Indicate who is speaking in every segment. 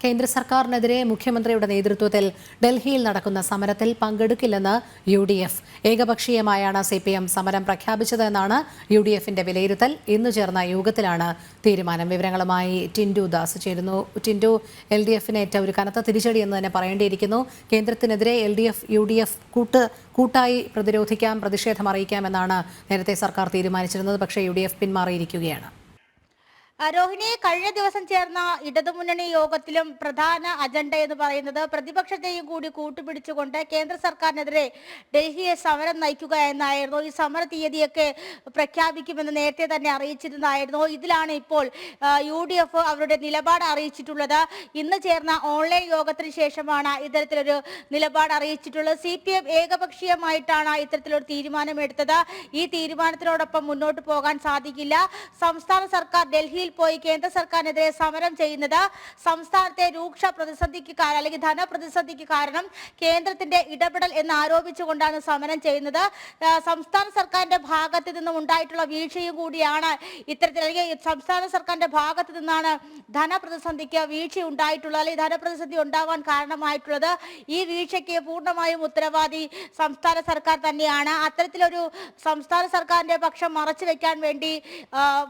Speaker 1: കേന്ദ്ര സർക്കാരിനെതിരെ മുഖ്യമന്ത്രിയുടെ നേതൃത്വത്തിൽ ഡൽഹിയിൽ നടക്കുന്ന സമരത്തിൽ പങ്കെടുക്കില്ലെന്ന് UDF. ഏകപക്ഷീയമായാണ് CPM സമരം പ്രഖ്യാപിച്ചതെന്നാണ് UDFന്റെ വിലയിരുത്തൽ. ഇന്ന് ചേർന്ന യോഗത്തിലാണ് തീരുമാനം. വിവരങ്ങളുമായി ടിൻഡു ദാസ് ചേരുന്നു. ടിൻഡു, LDFന് ഏറ്റ ഒരു കനത്ത തിരിച്ചടി എന്ന് തന്നെ പറയേണ്ടിയിരിക്കുന്നു. കേന്ദ്രത്തിനെതിരെ LDF UDF കൂട്ടായി പ്രതിരോധിക്കാം, പ്രതിഷേധം അറിയിക്കാമെന്നാണ് നേരത്തെ സർക്കാർ തീരുമാനിച്ചിരുന്നത്. പക്ഷേ UDF പിന്മാറിയിരിക്കുകയാണ്.
Speaker 2: രോഹിണി, കഴിഞ്ഞ ദിവസം ചേർന്ന ഇടതുമുന്നണി യോഗത്തിലും പ്രധാന അജണ്ട എന്ന് പറയുന്നത് പ്രതിപക്ഷത്തെയും കൂടി കൂട്ടുപിടിച്ചുകൊണ്ട് കേന്ദ്ര സർക്കാരിനെതിരെ ഡൽഹിയെ സമരം നയിക്കുക എന്നായിരുന്നു. ഈ സമര തീയതിയൊക്കെ പ്രഖ്യാപിക്കുമെന്ന് നേരത്തെ തന്നെ അറിയിച്ചിരുന്നതായിരുന്നു. ഇതിലാണ് ഇപ്പോൾ UDF അവരുടെ നിലപാട് അറിയിച്ചിട്ടുള്ളത്. ഇന്ന് ചേർന്ന ഓൺലൈൻ യോഗത്തിന് ശേഷമാണ് ഇത്തരത്തിലൊരു നിലപാട് അറിയിച്ചിട്ടുള്ളത്. CPM ഏകപക്ഷീയമായിട്ടാണ് ഇത്തരത്തിലൊരു തീരുമാനമെടുത്തത്. ഈ തീരുമാനത്തിനോടൊപ്പം മുന്നോട്ട് പോകാൻ സാധിക്കില്ല. സംസ്ഥാന സർക്കാർ ഡൽഹിയിൽ പോയി കേന്ദ്ര സർക്കാരിനെതിരെ സമരം ചെയ്യുന്നത് സംസ്ഥാനത്തെ രൂക്ഷ പ്രതിസന്ധിക്ക് അല്ലെങ്കിൽ ധനപ്രതിസന്ധിക്ക് കാരണം കേന്ദ്രത്തിന്റെ ഇടപെടൽ എന്ന് ആരോപിച്ചുകൊണ്ടാണ് സമരം ചെയ്യുന്നത്. സംസ്ഥാന സർക്കാരിന്റെ ഭാഗത്ത് നിന്നും ഉണ്ടായിട്ടുള്ള വീഴ്ചയും കൂടിയാണ് ഇത്തരത്തിൽ, അല്ലെങ്കിൽ സംസ്ഥാന സർക്കാരിന്റെ ഭാഗത്ത് നിന്നാണ് ധനപ്രതിസന്ധിക്ക് വീഴ്ച ഉണ്ടായിട്ടുള്ളത്, അല്ലെങ്കിൽ ധനപ്രതിസന്ധി ഉണ്ടാവാൻ കാരണമായിട്ടുള്ളത്. ഈ വീഴ്ചയ്ക്ക് പൂർണ്ണമായും ഉത്തരവാദി സംസ്ഥാന സർക്കാർ തന്നെയാണ്. അത്തരത്തിലൊരു സംസ്ഥാന സർക്കാരിന്റെ പക്ഷം മറച്ചു വെക്കാൻ വേണ്ടി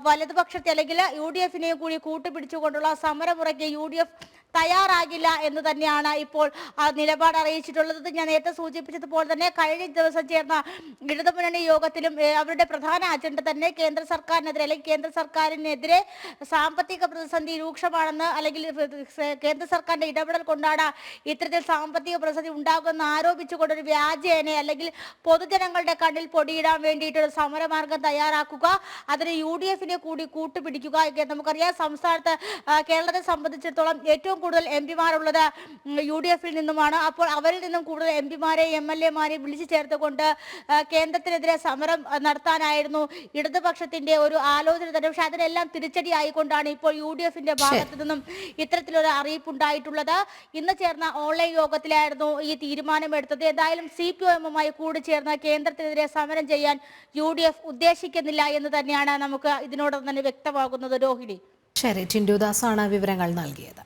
Speaker 2: വലതുപക്ഷത്തെ അല്ലെങ്കിൽ UDFനെ കൂടി കൂട്ടുപിടിച്ചുകൊണ്ടുള്ള സമരമുറയ്ക്ക് UDF തയ്യാറാകില്ല എന്ന് തന്നെയാണ് ഇപ്പോൾ നിലപാട് അറിയിച്ചിട്ടുള്ളത്. ഞാൻ നേരത്തെ സൂചിപ്പിച്ചതുപോലെ തന്നെ കഴിഞ്ഞ ദിവസം ചേർന്ന ഇടതുമുന്നണി യോഗത്തിലും അവരുടെ പ്രധാന അജണ്ട തന്നെ കേന്ദ്ര സർക്കാരിനെതിരെ അല്ലെങ്കിൽ കേന്ദ്ര സർക്കാരിനെതിരെ സാമ്പത്തിക പ്രതിസന്ധി രൂക്ഷമാണെന്ന്, അല്ലെങ്കിൽ കേന്ദ്ര സർക്കാരിന്റെ ഇടപെടൽ കൊണ്ടാണ് ഇത്തരത്തിൽ സാമ്പത്തിക പ്രതിസന്ധി ഉണ്ടാകുമെന്ന് ആരോപിച്ചുകൊണ്ടൊരു വ്യാജേന അല്ലെങ്കിൽ പൊതുജനങ്ങളുടെ കണ്ണിൽ പൊടിയിടാൻ വേണ്ടിയിട്ടൊരു സമരമാർഗം തയ്യാറാക്കുക, അതിന് UDFനെ കൂടി കൂട്ടുപിടിക്കുക. നമുക്കറിയാം, സംസ്ഥാനത്ത് കേരളത്തെ സംബന്ധിച്ചിടത്തോളം ഏറ്റവും കൂടുതൽ MP-മാരുള്ളത് UDFിൽ നിന്നുമാണ്. അപ്പോൾ അവരിൽ നിന്നും കൂടുതൽ MP-മാരെയും MLA-മാരെയും വിളിച്ചു ചേർത്തുകൊണ്ട് കേന്ദ്രത്തിനെതിരെ സമരം നടത്താനായിരുന്നു ഇടതുപക്ഷത്തിന്റെ ഒരു ആലോചന തന്നെ. പക്ഷെ അതിനെല്ലാം തിരിച്ചടി ആയിക്കൊണ്ടാണ് ഇപ്പോൾ UDFന്റെ ഭാഗത്തു നിന്നും ഇത്തരത്തിലൊരു അറിയിപ്പുണ്ടായിട്ടുള്ളത്. ഇന്ന് ചേർന്ന ഓൺലൈൻ യോഗത്തിലായിരുന്നു ഈ തീരുമാനമെടുത്തത്. എന്തായാലും CPM-മായി കൂടി ചേർന്ന് കേന്ദ്രത്തിനെതിരെ സമരം ചെയ്യാൻ UDF ഉദ്ദേശിക്കുന്നില്ല എന്ന് തന്നെയാണ് നമുക്ക് ഇതിനോടൊപ്പം തന്നെ വ്യക്തമാകുന്നത്. രോഹിണി.
Speaker 1: ശരി, ടിൻഡു ദാസാണ് വിവരങ്ങൾ നൽകിയത്.